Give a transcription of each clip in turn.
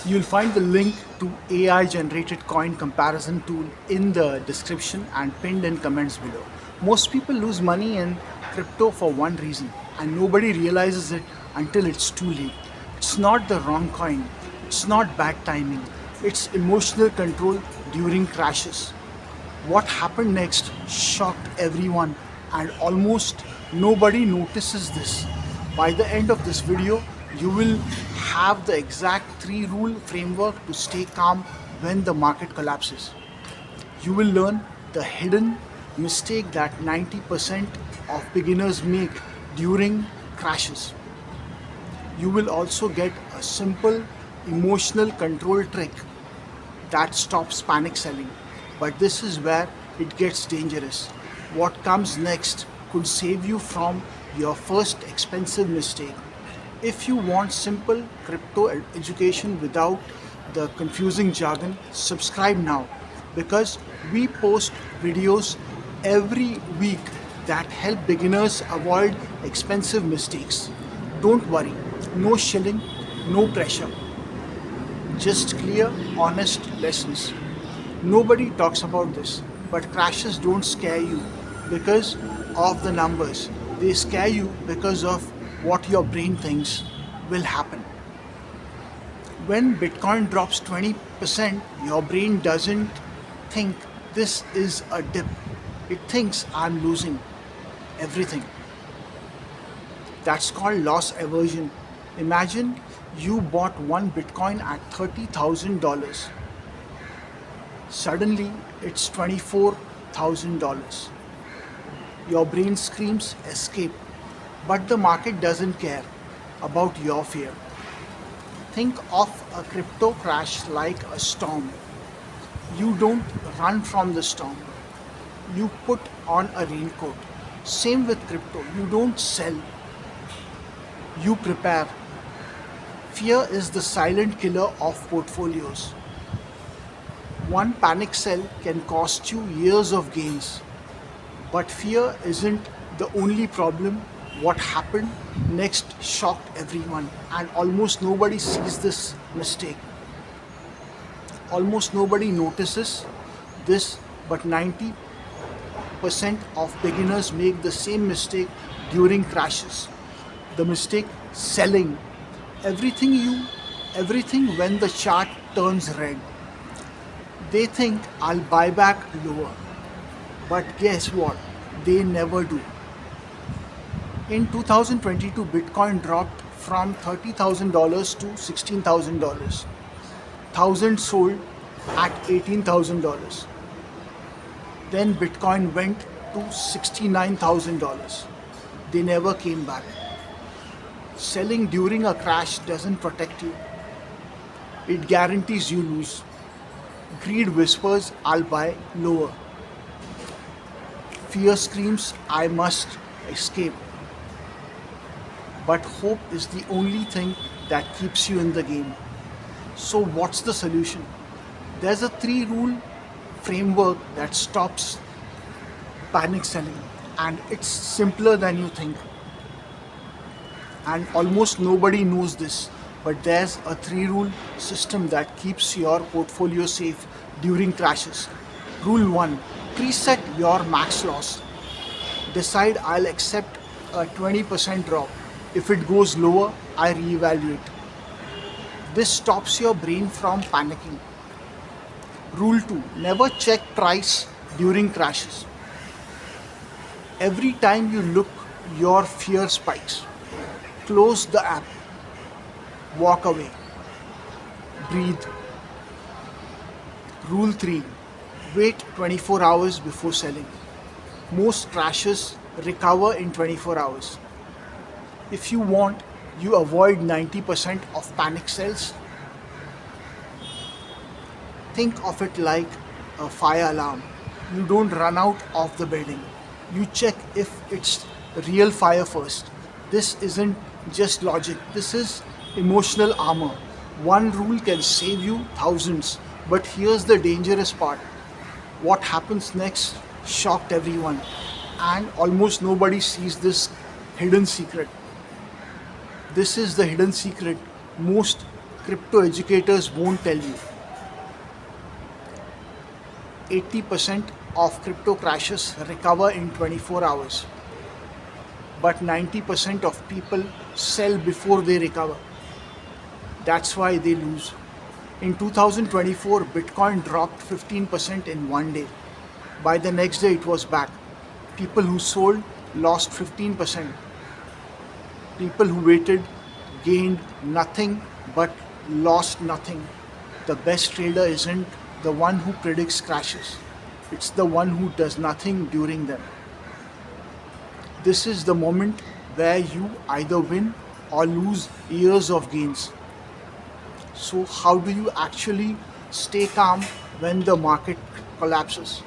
You'll find the link to AI generated coin comparison tool in the description and pinned in comments below. Most people lose money in crypto for one reason, and nobody realizes it until it's too late. It's not the wrong coin, it's not bad timing, it's emotional control during crashes. What happened next shocked everyone, and almost nobody notices this. By the end of this video, you will have the exact 3 rule framework to stay calm when the market collapses. You will learn the hidden mistake that 90% of beginners make during crashes. You will also get a simple emotional control trick that stops panic selling. But this is where it gets dangerous. What comes next could save you from your first expensive mistake. If you want simple crypto education without the confusing jargon, subscribe now because we post videos every week that help beginners avoid expensive mistakes. Don't worry, no shilling, no pressure, just clear, honest lessons. Nobody talks about this, but crashes don't scare you because of the numbers. They scare you because of what your brain thinks will happen. When Bitcoin drops 20%, your brain doesn't think this is a dip. It thinks I'm losing everything. That's called loss aversion. Imagine you bought one Bitcoin at $30,000. Suddenly, it's $24,000. Your brain screams escape, but the market doesn't care about your fear. Think of a crypto crash like a storm. You don't run from the storm, you put on a raincoat. Same with crypto, you don't sell, you prepare. Fear is the silent killer of portfolios. One panic sell can cost you years of gains. But fear isn't the only problem. What happened next shocked everyone, and almost nobody sees this mistake. Almost nobody notices this, but 90% of beginners make the same mistake during crashes. The mistake selling everything when the chart turns red. They think I'll buy back lower. But guess what? They never do. In 2022, Bitcoin dropped from $30,000 to $16,000. Thousands sold at $18,000. Then Bitcoin went to $69,000. They never came back. Selling during a crash doesn't protect you, it guarantees you lose. Greed whispers, I'll buy lower. Fear screams, I must escape. But hope is the only thing that keeps you in the game. So, what's the solution? There's a 3 rule framework that stops panic selling, and it's simpler than you think. And almost nobody knows this, but there's a 3 rule system that keeps your portfolio safe during crashes. Rule 1: preset your max loss. Decide I'll accept a 20% drop. If it goes lower, I reevaluate. This stops your brain from panicking. Rule 2: never check price during crashes. Every time you look, your fear spikes. Close the app, walk away, breathe. Rule 3: wait 24 hours before selling. Most crashes recover in 24 hours. If you want, you avoid 90% of panic sells. Think of it like a fire alarm. You don't run out of the building. You check if it's real fire first. This isn't just logic, this is emotional armor. One rule can save you thousands, but here's the dangerous part. What happens next shocked everyone, and almost nobody sees this hidden secret. This is the hidden secret most crypto educators won't tell you. 80% of crypto crashes recover in 24 hours, but 90% of people sell before they recover. That's why they lose. In 2024, Bitcoin dropped 15% in one day. By the next day, it was back. People who sold lost 15%. People who waited gained nothing but lost nothing. The best trader isn't the one who predicts crashes, it's the one who does nothing during them. This is the moment where you either win or lose years of gains. So, how do you actually stay calm when the market collapses?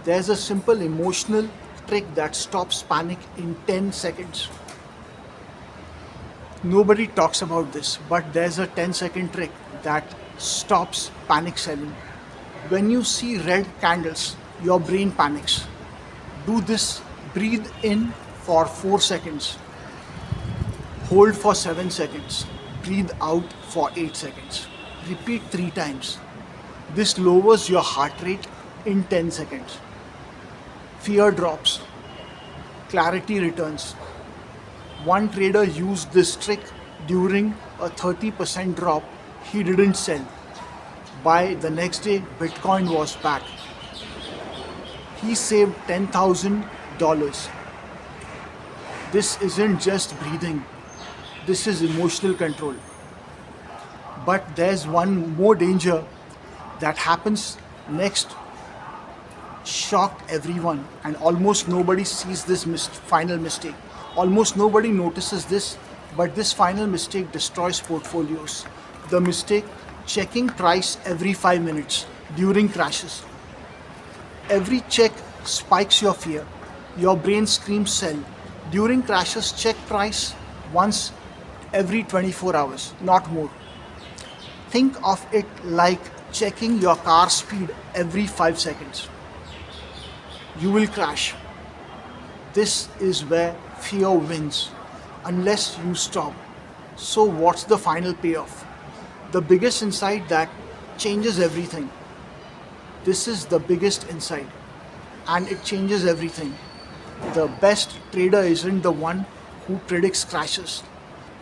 There's a simple emotional trick that stops panic in 10 seconds. Nobody talks about this, but there's a 10-second trick that stops panic selling. When you see red candles, your brain panics. Do this: breathe in for 4 seconds, hold for 7 seconds, breathe out for 8 seconds. Repeat 3 times. This lowers your heart rate in 10 seconds. Fear drops, clarity returns. One trader used this trick during a 30% drop. He didn't sell. By the next day, Bitcoin was back. He saved $10,000. This isn't just breathing, this is emotional control. But there's one more danger that happens next. Shocked everyone, and almost nobody sees this final mistake. Almost nobody notices this, but this final mistake destroys portfolios. The mistake: checking price every 5 minutes during crashes. Every check spikes your fear. Your brain screams sell. During crashes, check price once every 24 hours, not more. Think of it like checking your car speed every 5 seconds. You will crash. This is where fear wins unless you stop. So, what's the final payoff? The biggest insight that changes everything. This is the biggest insight, and it changes everything. The best trader isn't the one who predicts crashes,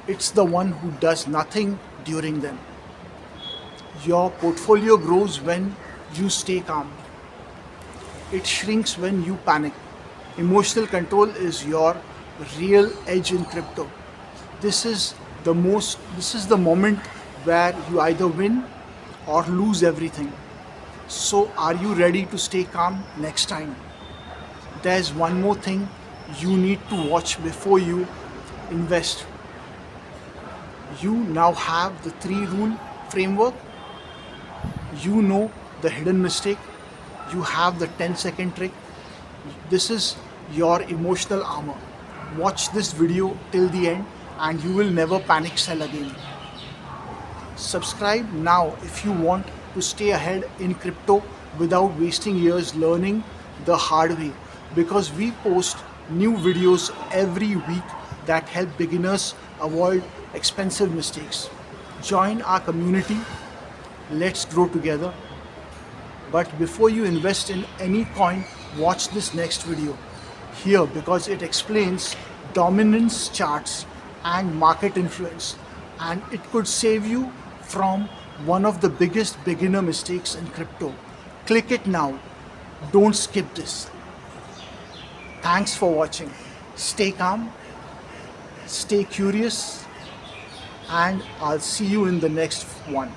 it's the one who does nothing during them. Your portfolio grows when you stay calm. It shrinks when you panic. Emotional control is your real edge in crypto. This is the moment where you either win or lose everything. So, are you ready to stay calm next time? There's one more thing you need to watch before you invest. You now have the 3 rule framework. You know the hidden mistake. You have the 10-second trick. This is your emotional armor. Watch this video till the end and you will never panic sell again. Subscribe now if you want to stay ahead in crypto without wasting years learning the hard way, because we post new videos every week that help beginners avoid expensive mistakes. Join our community. Let's grow together. But before you invest in any coin, watch this next video here because it explains dominance charts and market influence, and it could save you from one of the biggest beginner mistakes in crypto. Click it now. Don't skip this. Thanks for watching. Stay calm, stay curious, and I'll see you in the next one.